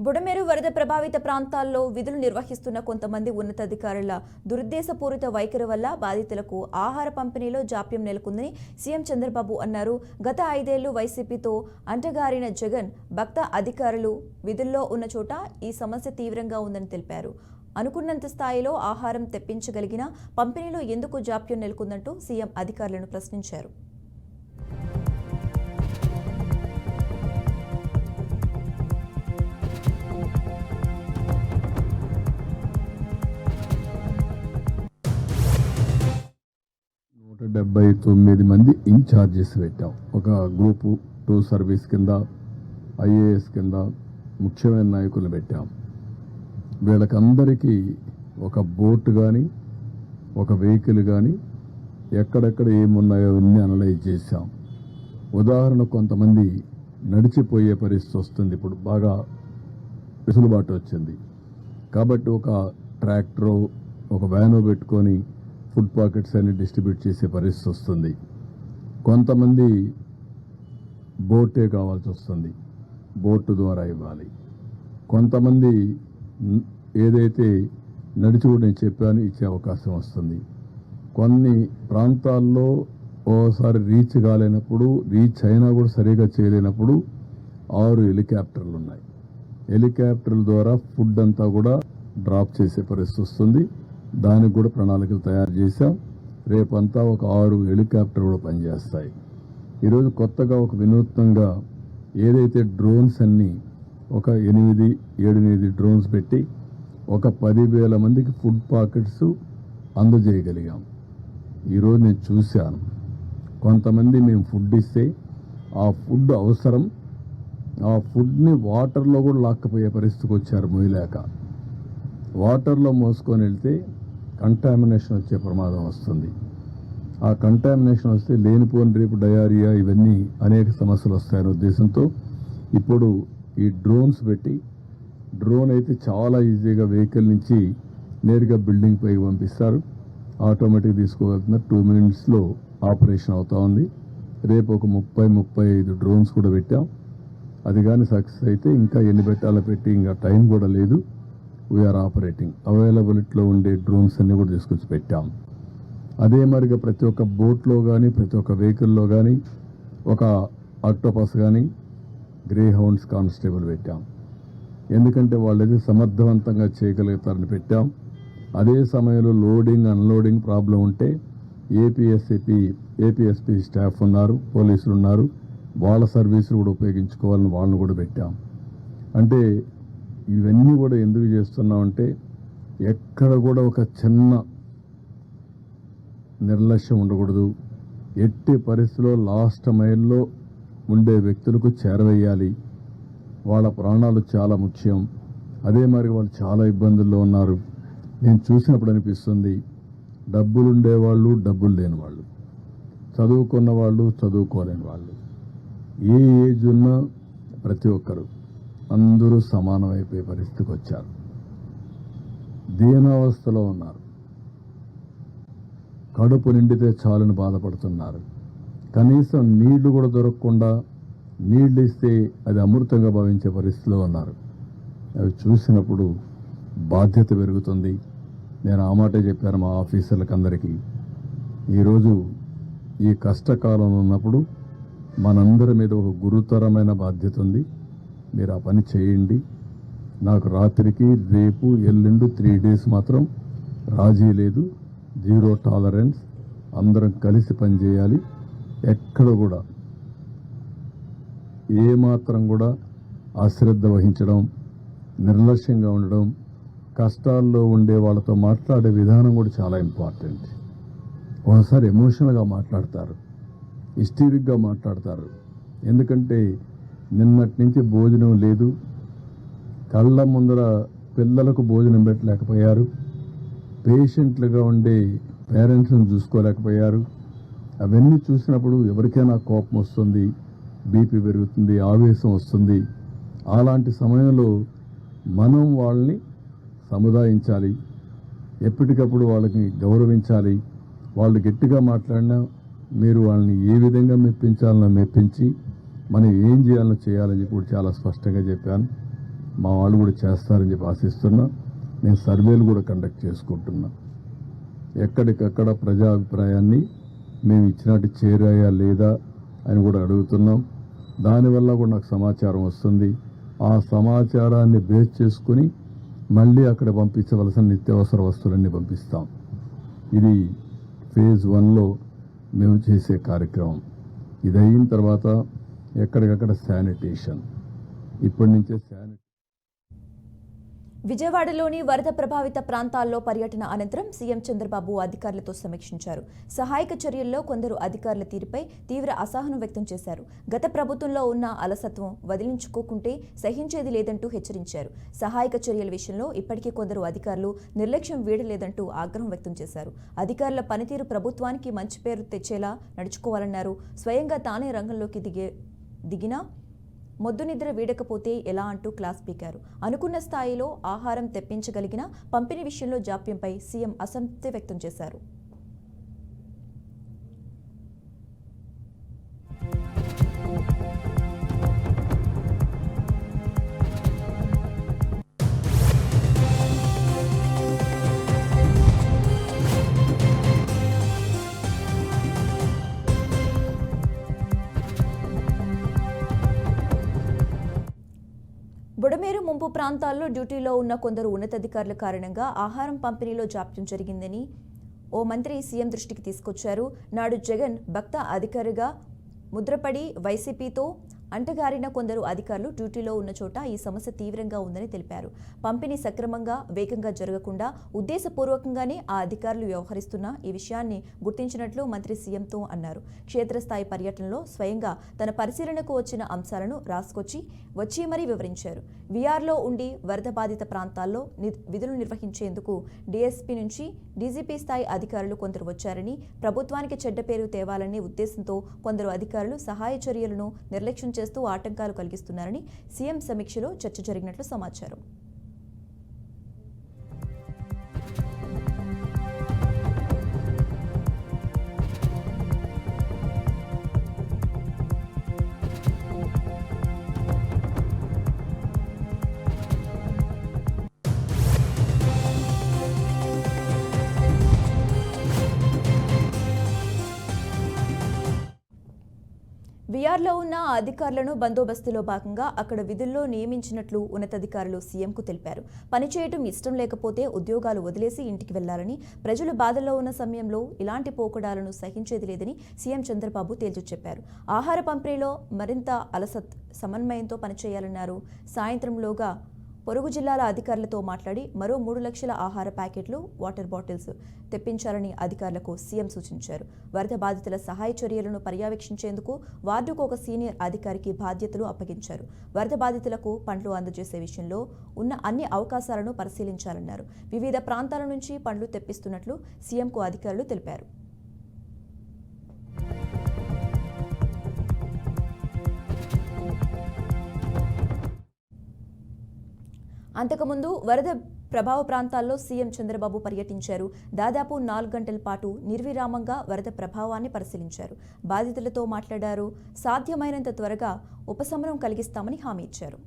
బుడమేరు వరద ప్రభావిత ప్రాంతాల్లో విధులు నిర్వహిస్తున్న కొంతమంది ఉన్నతాధికారుల దురుద్దేశపూరిత వైఖరి వల్ల బాధితులకు ఆహార పంపిణీలో జాప్యం నెలకొందని సీఎం చంద్రబాబు అన్నారు. గత 5 ఏళ్లు వైసీపీతో అంటగారిన జగన్ భక్త అధికారులు విధుల్లో ఉన్న చోట ఈ సమస్య తీవ్రంగా ఉందని తెలిపారు. అనుకున్నంత స్థాయిలో ఆహారం తెప్పించగలిగినా పంపిణీలో ఎందుకు జాప్యం నెలకొందంటూ సీఎం అధికారులను ప్రశ్నించారు. మంది ఇన్ఛార్జెస్ పెట్టాం. ఒక గ్రూపు 2 సర్వీస్ కింద, ఐఏఎస్ కింద ముఖ్యమైన నాయకులు పెట్టాం. వీళ్ళకందరికీ ఒక బోట్ కానీ, ఒక వెహికల్ కానీ, ఎక్కడెక్కడ ఏమున్నాయో అన్నీ అనలైజ్ చేశాం. ఉదాహరణ, కొంతమంది నడిచిపోయే పరిస్థితి వస్తుంది. ఇప్పుడు బాగా వెసులుబాటు వచ్చింది కాబట్టి ఒక ట్రాక్టరో ఒక వ్యానో పెట్టుకొని ఫుడ్ పాకెట్స్ అన్ని డిస్ట్రిబ్యూట్ చేసే పరిస్థితి వస్తుంది. కొంతమంది బోటే కావాల్సి వస్తుంది, బోటు ద్వారా ఇవ్వాలి. కొంతమంది ఏదైతే నడిచి కూడా నేను చెప్పాను ఇచ్చే అవకాశం వస్తుంది. కొన్ని ప్రాంతాల్లో ఓసారి రీచ్ కాలేనప్పుడు, రీచ్ అయినా కూడా సరిగా చేయలేనప్పుడు 6 హెలికాప్టర్లు ఉన్నాయి. హెలికాప్టర్ల ద్వారా ఫుడ్ అంతా కూడా డ్రాప్ చేసే పరిస్థితి వస్తుంది. దానికి కూడా ప్రణాళికలు తయారు చేశాం. రేపంతా ఒక 6 హెలికాప్టర్ కూడా పనిచేస్తాయి. ఈరోజు కొత్తగా ఒక వినూత్నంగా ఏదైతే డ్రోన్స్ అన్నీ ఒక 8 డ్రోన్స్ పెట్టి ఒక 10,000 మందికి ఫుడ్ పాకెట్స్ అందజేయగలిగాం. ఈరోజు నేను చూశాను, కొంతమంది మేము ఫుడ్ ఇస్తే ఆ ఫుడ్ అవసరం, ఆ ఫుడ్ని వాటర్లో కూడా లాక్కపోయే పరిస్థితికి వచ్చారు. మోయలేక వాటర్లో మోసుకొని వెళ్తే కంటామినేషన్ వచ్చే ప్రమాదం వస్తుంది. ఆ కంటామినేషన్ వస్తే లేనిపోని రేపు డయారియా ఇవన్నీ అనేక సమస్యలు వస్తాయనే ఉద్దేశంతో ఇప్పుడు ఈ డ్రోన్స్ పెట్టి, డ్రోన్ అయితే చాలా ఈజీగా వెహికల్ నుంచి నేరుగా బిల్డింగ్ పైకి పంపిస్తారు. ఆటోమేటిక్ తీసుకోగలుగుతున్న 2 minutesలో ఆపరేషన్ అవుతా ఉంది. రేపు ఒక 30-35 డ్రోన్స్ కూడా పెట్టాం. అది కానీ సక్సెస్ అయితే ఇంకా ఎన్ని పెట్టాలో పెట్టి ఇంకా టైం కూడా లేదు. We're operating. అవైలబిలిటీలో ఉండే డ్రోన్స్ అన్ని కూడా తీసుకొచ్చి పెట్టాం. అదే మరిగా ప్రతి ఒక్క బోట్లో కానీ, ప్రతి ఒక్క వెహికల్లో కానీ ఒక ఆక్టోపస్ కానీ, గ్రే హౌండ్స్ కానిస్టేబుల్ పెట్టాం. ఎందుకంటే వాళ్ళది సమర్థవంతంగా చేయగలుగుతారని పెట్టాం. అదే సమయంలో లోడింగ్ అన్లోడింగ్ ప్రాబ్లం ఉంటే ఏపీఎస్పీ స్టాఫ్ ఉన్నారు, పోలీసులు ఉన్నారు, వాళ్ళ సర్వీసులు కూడా ఉపయోగించుకోవాలని వాళ్ళని కూడా పెట్టాం. అంటే ఇవన్నీ కూడా ఎందుకు చేస్తున్నామంటే ఎక్కడ కూడా ఒక చిన్న నిర్లక్ష్యం ఉండకూడదు. ఎట్టి పరిస్థితిలో లాస్ట్ మైల్లో ఉండే వ్యక్తులకు చేరవేయాలి. వాళ్ళ ప్రాణాలు చాలా ముఖ్యం. అదే మరి వాళ్ళు చాలా ఇబ్బందుల్లో ఉన్నారు. నేను చూసినప్పుడు అనిపిస్తుంది, డబ్బులు ఉండేవాళ్ళు, డబ్బులు లేని వాళ్ళు, చదువుకున్న వాళ్ళు, చదువుకోలేని వాళ్ళు, ఏ ఏజ్ ఉన్నా ప్రతి ఒక్కరు అందరూ సమానమైపోయే పరిస్థితికి వచ్చారు. దీనావస్థలో ఉన్నారు. కడుపు నిండితే చాలని బాధపడుతున్నారు. కనీసం నీళ్లు కూడా దొరకకుండా, నీళ్లు ఇస్తే అది అమృతంగా భావించే పరిస్థితిలో ఉన్నారు. అవి చూసినప్పుడు బాధ్యత పెరుగుతుంది. నేను ఆ మాటే చెప్పాను మా ఆఫీసర్లకు అందరికీ. ఈరోజు ఈ కష్టకాలంలో ఉన్నప్పుడు మనందరి మీద ఒక గురుతరమైన బాధ్యత ఉంది. మీరు ఆ పని చేయండి. నాకు రాత్రికి, రేపు, ఎల్లుండి 3 days మాత్రం రాజీ లేదు. 0 tolerance. అందరం కలిసి పనిచేయాలి. ఎక్కడ కూడా ఏమాత్రం కూడా అశ్రద్ధ వహించడం, నిర్లక్ష్యంగా ఉండడం, కష్టాల్లో ఉండే వాళ్ళతో మాట్లాడే విధానం కూడా చాలా ఇంపార్టెంట్. ఒకసారి ఎమోషనల్గా మాట్లాడతారు, హిస్టీరిక్గా మాట్లాడతారు. ఎందుకంటే నిన్నటి నుంచి భోజనం లేదు, కళ్ళ ముందర పిల్లలకు భోజనం పెట్టలేకపోయారు, పేషెంట్లుగా ఉండే పేరెంట్స్ని చూసుకోలేకపోయారు. అవన్నీ చూసినప్పుడు ఎవరికైనా కోపం వస్తుంది, బీపీ పెరుగుతుంది, ఆవేశం వస్తుంది. అలాంటి సమయంలో మనం వాళ్ళని సముదాయించాలి, ఎప్పటికప్పుడు వాళ్ళకి గౌరవించాలి. వాళ్ళు గట్టిగా మాట్లాడినా మీరు వాళ్ళని ఏ విధంగా మెప్పించాలనో మెప్పించి మనం ఏం చేయాలో చేయాలని చెప్పి చాలా స్పష్టంగా చెప్పాను. మా వాళ్ళు కూడా చేస్తారని చెప్పి ఆశిస్తున్నా. నేను సర్వేలు కూడా కండక్ట్ చేసుకుంటున్నా. ఎక్కడికక్కడ ప్రజాభిప్రాయాన్ని మేము ఇచ్చినట్టు చేరాయా లేదా అని కూడా అడుగుతున్నాం. దానివల్ల కూడా నాకు సమాచారం వస్తుంది. ఆ సమాచారాన్ని బేస్ చేసుకుని మళ్ళీ అక్కడ పంపించవలసిన నిత్యావసర వస్తువులన్నీ పంపిస్తాం. ఇది ఫేజ్ 1లో మేము చేసే కార్యక్రమం. ఇది అయిన తర్వాత ఎక్కడికక్కడ శానిటేషన్, ఇప్పటి నుంచే విజయవాడలోని వరద ప్రభావిత ప్రాంతాల్లో పర్యటన అనంతరం సీఎం చంద్రబాబు అధికారులతో సమీక్షించారు. సహాయక చర్యల్లో కొందరు అధికారుల తీరుపై తీవ్ర అసహనం వ్యక్తం చేశారు. గత ప్రభుత్వంలో ఉన్న అలసత్వం వదిలించుకోకుంటే సహించేది లేదంటూ హెచ్చరించారు. సహాయక చర్యల విషయంలో ఇప్పటికీ కొందరు అధికారులు నిర్లక్ష్యం వీడలేదంటూ ఆగ్రహం వ్యక్తం చేశారు. అధికారుల పనితీరు ప్రభుత్వానికి మంచి పేరు తెచ్చేలా నడుచుకోవాలన్నారు. స్వయంగా తానే రంగంలోకి దిగినా మొద్దు నిద్ర వీడకపోతే ఎలా అంటూ క్లాస్ పీకారు. అనుకున్న స్థాయిలో ఆహారం తెప్పించగలిగిన పంపిణీ విషయంలో జాప్యంపై సీఎం అసంతృప్తి వ్యక్తం చేశారు. బుడమేరు ముంపు ప్రాంతాల్లో డ్యూటీలో ఉన్న కొందరు ఉన్నతాధికారుల కారణంగా ఆహారం పంపిణీలో జాప్యం జరిగిందని ఓ మంత్రి సీఎం దృష్టికి తీసుకొచ్చారు. నాడు జగన్ భక్త అధికారిగా ముద్రపడి వైసీపీతో అంటగారిన కొందరు అధికారులు డ్యూటీలో ఉన్న చోట ఈ సమస్య తీవ్రంగా ఉందని తెలిపారు. పంపిణీ సక్రమంగా వేగంగా జరగకుండా ఉద్దేశపూర్వకంగానే ఆ అధికారులు వ్యవహరిస్తున్న ఈ విషయాన్ని గుర్తించినట్లు మంత్రి సీఎంతో అన్నారు. క్షేత్రస్థాయి పర్యటనలో స్వయంగా తన పరిశీలనకు వచ్చిన అంశాలను వచ్చి మరీ వివరించారు. వీఆర్లో ఉండి వరద బాధిత ప్రాంతాల్లో విధులు నిర్వహించేందుకు డీఎస్పీ నుంచి డీజీపీ స్థాయి అధికారులు కొందరు వచ్చారని, ప్రభుత్వానికి చెడ్డ పేరు తేవాలనే ఉద్దేశంతో కొందరు అధికారులు సహాయ చర్యలను నిర్లక్ష్యం చేస్తూ ఆటంకాలు కలిగిస్తున్నారని సీఎం సమీక్షలో చర్చ జరిగినట్లు సమాచారం. వీఆర్లో ఉన్న అధికారులను బందోబస్తులో భాగంగా అక్కడ విధుల్లో నియమించినట్లు ఉన్నతాధికారులు సీఎంకు తెలిపారు. పనిచేయటం ఇష్టం లేకపోతే ఉద్యోగాలు వదిలేసి ఇంటికి వెళ్లాలని, ప్రజలు బాధల్లో ఉన్న సమయంలో ఇలాంటి పోకడాలను సహించేది లేదని సీఎం చంద్రబాబు తేల్చి చెప్పారు. ఆహార పంపిణీలో మరింత సమన్వయంతో పనిచేయాలన్నారు. సాయంత్రంలోగా పొరుగు జిల్లాల అధికారులతో మాట్లాడి మరో 3 లక్షల ఆహార ప్యాకెట్లు, వాటర్ బాటిల్స్ తెప్పించాలని అధికారులకు సీఎం సూచించారు. వరద బాధితుల సహాయ చర్యలను పర్యవేక్షించేందుకు వార్డుకు ఒక సీనియర్ అధికారికి బాధ్యతలు అప్పగించారు. వరద బాధితులకు పండ్లు అందజేసే విషయంలో ఉన్న అన్ని అవకాశాలను పరిశీలించాలన్నారు. వివిధ ప్రాంతాల నుంచి పండ్లు తెప్పిస్తున్నట్లు సీఎంకు అధికారులు తెలిపారు. అంతకుముందు వరద ప్రభావ ప్రాంతాల్లో సీఎం చంద్రబాబు పర్యటించారు. దాదాపు 4 గంటల పాటు నిర్విరామంగా వరద ప్రభావాన్ని పరిశీలించారు. బాధితులతో మాట్లాడారు. సాధ్యమైనంత త్వరగా ఉపశమనం కలిగిస్తామని హామీ ఇచ్చారు.